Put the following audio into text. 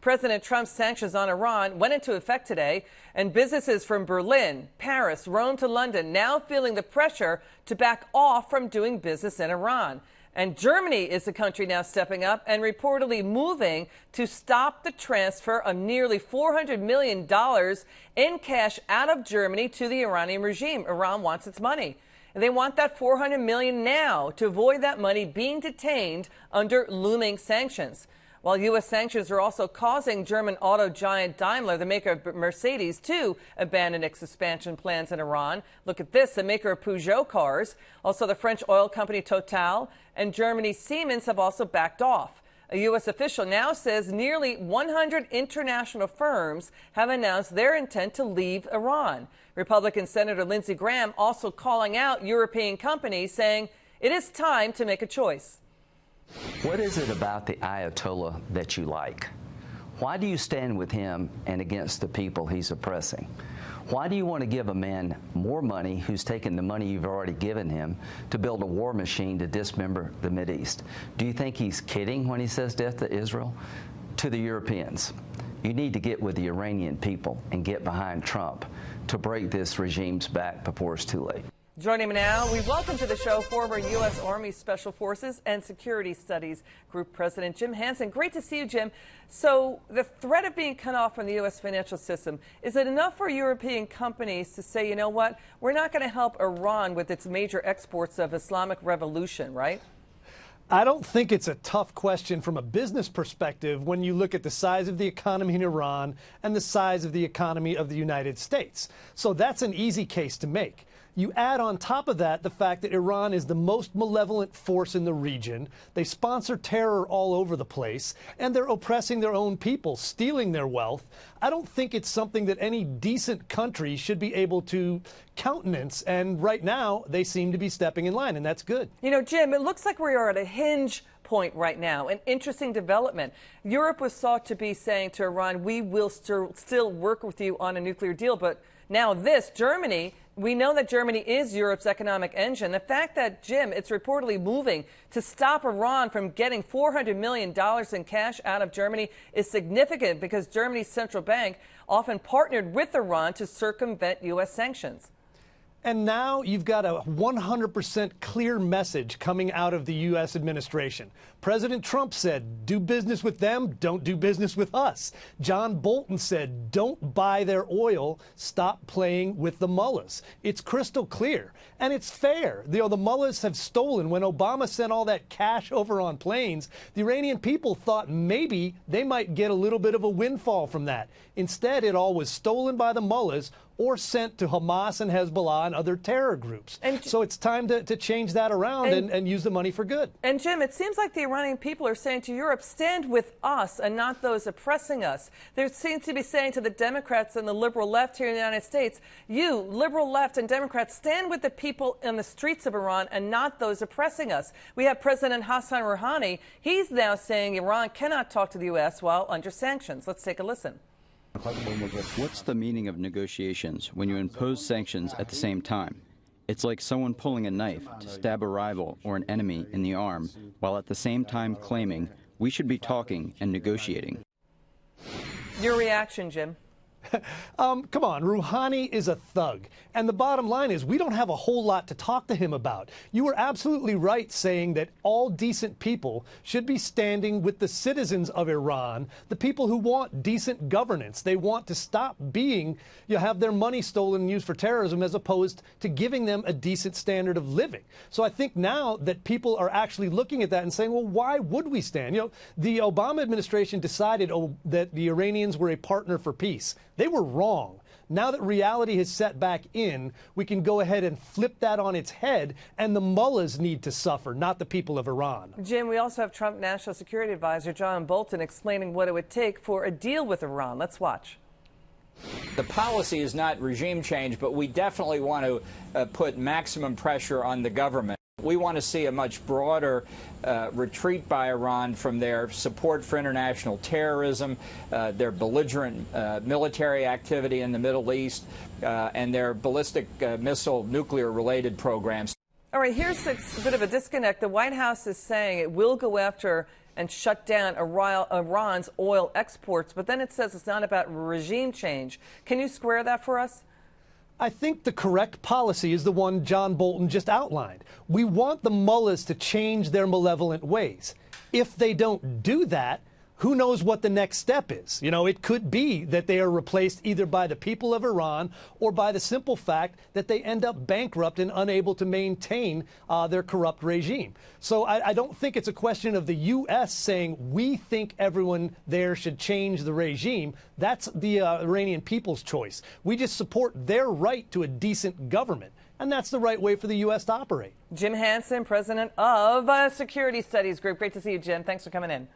President Trump's sanctions on Iran went into effect today, and businesses from Berlin, Paris, Rome to London now feeling the pressure to back off from doing business in Iran. And Germany is the country now stepping up and reportedly moving to stop the transfer of nearly $400 million in cash out of Germany to the Iranian regime. Iran wants its money. And they want that $400 million now to avoid that money being detained under looming sanctions. While U.S. sanctions are also causing German auto giant Daimler, the maker of Mercedes, to abandon its expansion plans in Iran. Look at this, the maker of Peugeot cars. Also, the French oil company Total and Germany's Siemens have also backed off. A U.S. official now says nearly 100 international firms have announced their intent to leave Iran. Republican Senator Lindsey Graham also calling out European companies, saying it is time to make a choice. What is it about the Ayatollah that you like? Why do you stand with him and against the people he's oppressing? Why do you want to give a man more money who's taken the money you've already given him to build a war machine to dismember the Mideast? Do you think he's kidding when he says death to Israel? To the Europeans, you need to get with the Iranian people and get behind Trump to break this regime's back before it's too late. Joining me now, we welcome to the show former U.S. Army Special Forces and Security Studies Group President Jim Hanson. Great to see you, Jim. So the threat of being cut off from the U.S. financial system, is it enough for European companies to say, you know what, we're not going to help Iran with its major exports of Islamic revolution, right? I don't think it's a tough question from a business perspective when you look at the size of the economy in Iran and the size of the economy of the United States. So that's an easy case to make. You add on top of that the fact that Iran is the most malevolent force in the region. They sponsor terror all over the place, and they're oppressing their own people, stealing their wealth. I don't think it's something that any decent country should be able to countenance, and right now they seem to be stepping in line, and that's good. You know, Jim, it looks like we are at a hinge point right now, an interesting development. Europe was thought to be saying to Iran, we will still work with you on a nuclear deal, but now this, Germany, we know that Germany is Europe's economic engine. The fact that, Jim, it's reportedly moving to stop Iran from getting $400 million in cash out of Germany is significant because Germany's central bank often partnered with Iran to circumvent U.S. sanctions. And now you've got a 100% clear message coming out of the U.S. administration. President Trump said, do business with them, don't do business with us. John Bolton said, don't buy their oil, stop playing with the mullahs. It's crystal clear, and it's fair. The mullahs have stolen. When Obama sent all that cash over on planes, the Iranian people thought maybe they might get a little bit of a windfall from that. Instead, it all was stolen by the mullahs or sent to Hamas and Hezbollah and other terror groups. And so it's time to change that around and use the money for good. And Jim, it seems like the Iranian people are saying to Europe, stand with us and not those oppressing us. They seem to be saying to the Democrats and the liberal left here in the United States, you, liberal left and Democrats, stand with the people in the streets of Iran and not those oppressing us. We have President Hassan Rouhani. He's now saying Iran cannot talk to the U.S. while under sanctions. Let's take a listen. What's the meaning of negotiations when you impose sanctions at the same time? It's like someone pulling a knife to stab a rival or an enemy in the arm, while at the same time claiming we should be talking and negotiating. Your reaction, Jim? Come on, Rouhani is a thug. And the bottom line is we don't have a whole lot to talk to him about. You were absolutely right saying that all decent people should be standing with the citizens of Iran, the people who want decent governance. They want to stop being, have their money stolen and used for terrorism as opposed to giving them a decent standard of living. So I think now that people are actually looking at that and saying, well, why would we stand? The Obama administration decided that the Iranians were a partner for peace. They were wrong. Now that reality has set back in, we can go ahead and flip that on its head, and the mullahs need to suffer, not the people of Iran. Jim, we also have Trump National Security Advisor John Bolton explaining what it would take for a deal with Iran. Let's watch. The policy is not regime change, but we definitely want to put maximum pressure on the government. We want to see a much broader retreat by Iran from their support for international terrorism, their belligerent military activity in the Middle East, and their ballistic missile nuclear-related programs. All right, here's a bit of a disconnect. The White House is saying it will go after and shut down Iran's oil exports. But then it says it's not about regime change. Can you square that for us? I think the correct policy is the one John Bolton just outlined. We want the mullahs to change their malevolent ways. If they don't do that, who knows what the next step is? You know, it could be that they are replaced either by the people of Iran or by the simple fact that they end up bankrupt and unable to maintain their corrupt regime. So I don't think it's a question of the U.S. saying we think everyone there should change the regime. That's the Iranian people's choice. We just support their right to a decent government. And that's the right way for the U.S. to operate. Jim Hanson, president of Security Studies Group. Great to see you, Jim. Thanks for coming in.